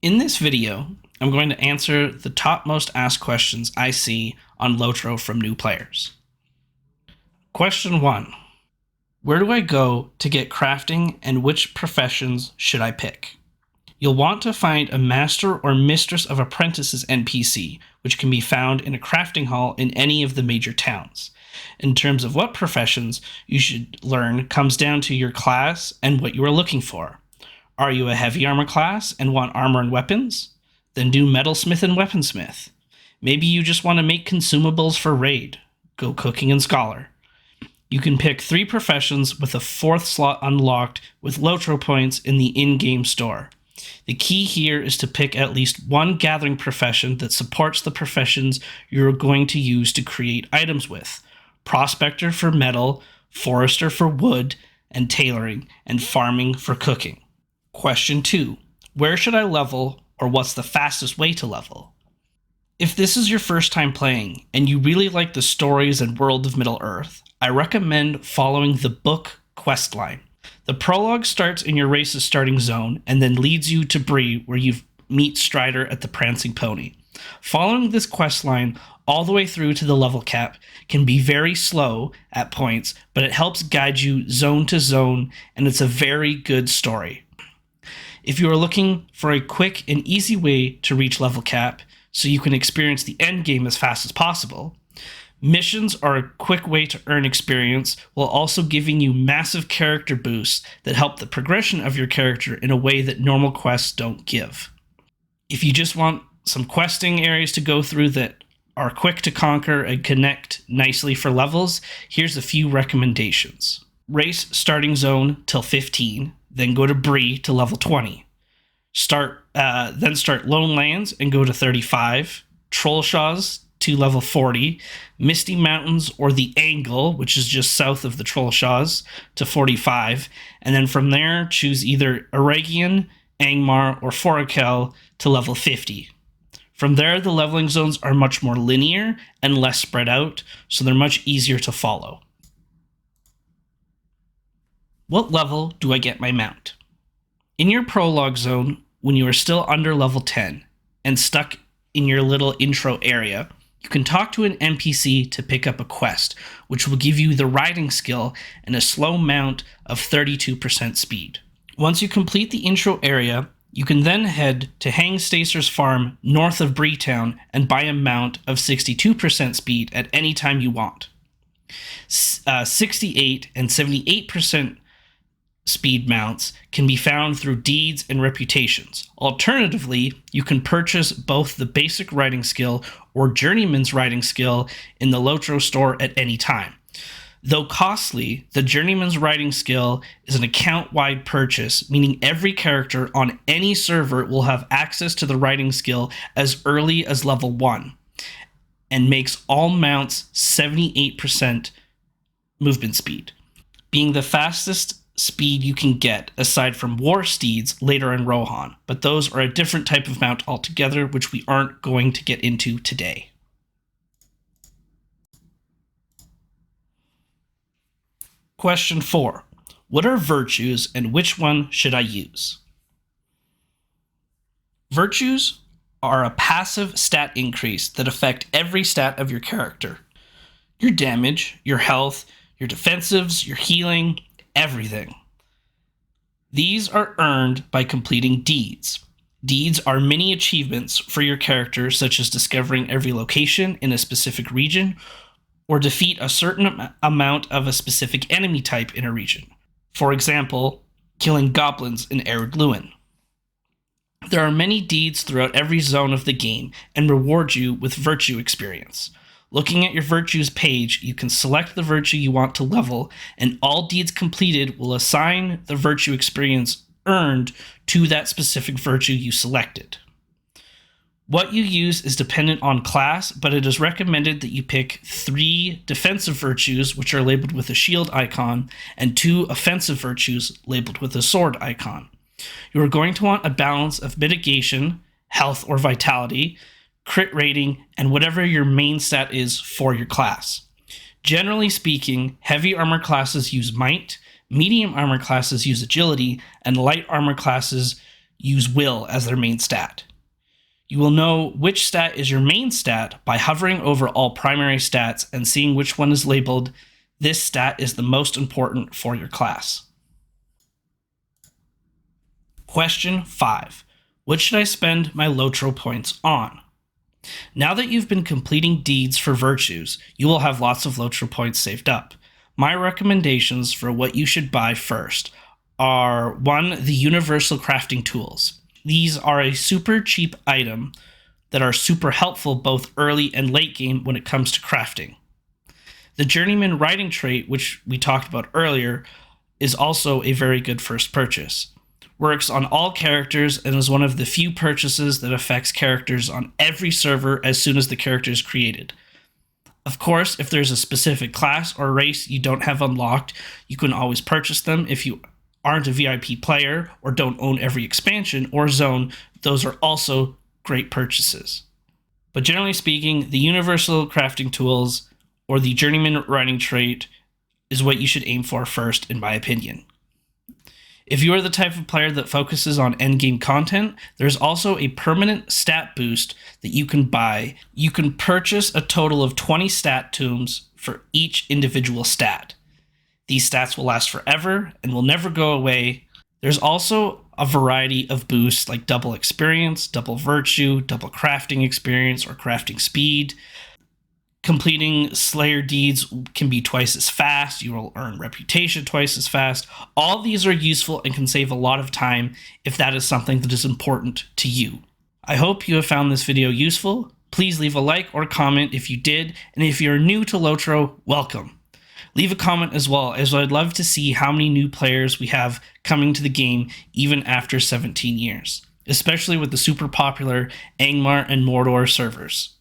In this video, I'm going to answer the top most asked questions I see on LOTRO from new players. Question 1. Where do I go to get crafting and which professions should I pick? You'll want to find a Master or Mistress of Apprentices NPC, which can be found in a crafting hall in any of the major towns. In terms of what professions you should learn comes down to your class and what you are looking for. Are you a heavy armor class and want armor and weapons? Then do metalsmith and weaponsmith. Maybe you just want to make consumables for raid. Go cooking and scholar. You can pick 3 professions with a 4th slot unlocked with LOTRO points in the in-game store. The key here is to pick at least one gathering profession that supports the professions you're going to use to create items with. Prospector for metal, forester for wood and tailoring, and farming for cooking. Question 2. Where should I level, or what's the fastest way to level? If this is your first time playing, and you really like the stories and world of Middle-earth, I recommend following the book questline. The prologue starts in your race's starting zone, and then leads you to Bree, where you meet Strider at the Prancing Pony. Following this questline all the way through to the level cap can be very slow at points, but it helps guide you zone to zone, and it's a very good story. If you are looking for a quick and easy way to reach level cap so you can experience the end game as fast as possible, missions are a quick way to earn experience while also giving you massive character boosts that help the progression of your character in a way that normal quests don't give. If you just want some questing areas to go through that are quick to conquer and connect nicely for levels, here's a few recommendations. Race starting zone till 15, then go to Bree to level 20. Then start Lone Lands and go to 35. Trollshaws to level 40. Misty Mountains or the Angle, which is just south of the Trollshaws, to 45. And then from there, choose either Aragian, Angmar, or Forakel to level 50. From there, the leveling zones are much more linear and less spread out, so they're much easier to follow. What level do I get my mount? In your prologue zone, when you are still under level 10 and stuck in your little intro area, you can talk to an NPC to pick up a quest, which will give you the riding skill and a slow mount of 32% speed. Once you complete the intro area, you can then head to Hangstacer's farm north of Breetown and buy a mount of 62% speed at any time you want. 68 and 78% speed mounts can be found through deeds and reputations. Alternatively, you can purchase both the basic riding skill or journeyman's riding skill in the LOTRO store at any time. Though costly, the journeyman's riding skill is an account-wide purchase, meaning every character on any server will have access to the riding skill as early as level 1, and makes all mounts 78% movement speed, being the fastest speed you can get aside from war steeds later in Rohan, but those are a different type of mount altogether, which we aren't going to get into today. Question 4. What are virtues and which one should I use? Virtues are a passive stat increase that affect every stat of your character. Your damage, your health, your defensives, your healing, everything. These are earned by completing deeds. Deeds are mini achievements for your character, such as discovering every location in a specific region or defeat a certain amount of a specific enemy type in a region. For example, killing goblins in Arid Luin. There are many deeds throughout every zone of the game and reward you with virtue experience. Looking at your virtues page, you can select the virtue you want to level, and all deeds completed will assign the virtue experience earned to that specific virtue you selected. What you use is dependent on class, but it is recommended that you pick 3 defensive virtues, which are labeled with a shield icon, and 2 offensive virtues labeled with a sword icon. You are going to want a balance of mitigation, health or vitality, crit rating, and whatever your main stat is for your class. Generally speaking, heavy armor classes use might, medium armor classes use agility, and light armor classes use will as their main stat. You will know which stat is your main stat by hovering over all primary stats and seeing which one is labeled "This stat is the most important for your class." Question 5. What should I spend my LOTRO points on? Now that you've been completing deeds for virtues, you will have lots of LOTRO points saved up. My recommendations for what you should buy first are 1. The universal crafting tools. These are a super cheap item that are super helpful both early and late game when it comes to crafting. The journeyman writing trait, which we talked about earlier, is also a very good first purchase. Works on all characters and is one of the few purchases that affects characters on every server as soon as the character is created. Of course, if there's a specific class or race you don't have unlocked, you can always purchase them. If you aren't a VIP player or don't own every expansion or zone, those are also great purchases. But generally speaking, the universal crafting tools or the journeyman writing trait is what you should aim for first, in my opinion. If you are the type of player that focuses on endgame content, there's also a permanent stat boost that you can buy. You can purchase a total of 20 stat tombs for each individual stat. These stats will last forever and will never go away. There's also a variety of boosts like double experience, double virtue, double crafting experience, or crafting speed. Completing Slayer deeds can be twice as fast. You will earn reputation twice as fast. All these are useful and can save a lot of time if that is something that is important to you. I hope you have found this video useful. Please leave a like or comment if you did, and if you're new to LOTRO, welcome. Leave a comment as well, as I'd love to see how many new players we have coming to the game even after 17 years, especially with the super popular Angmar and Mordor servers.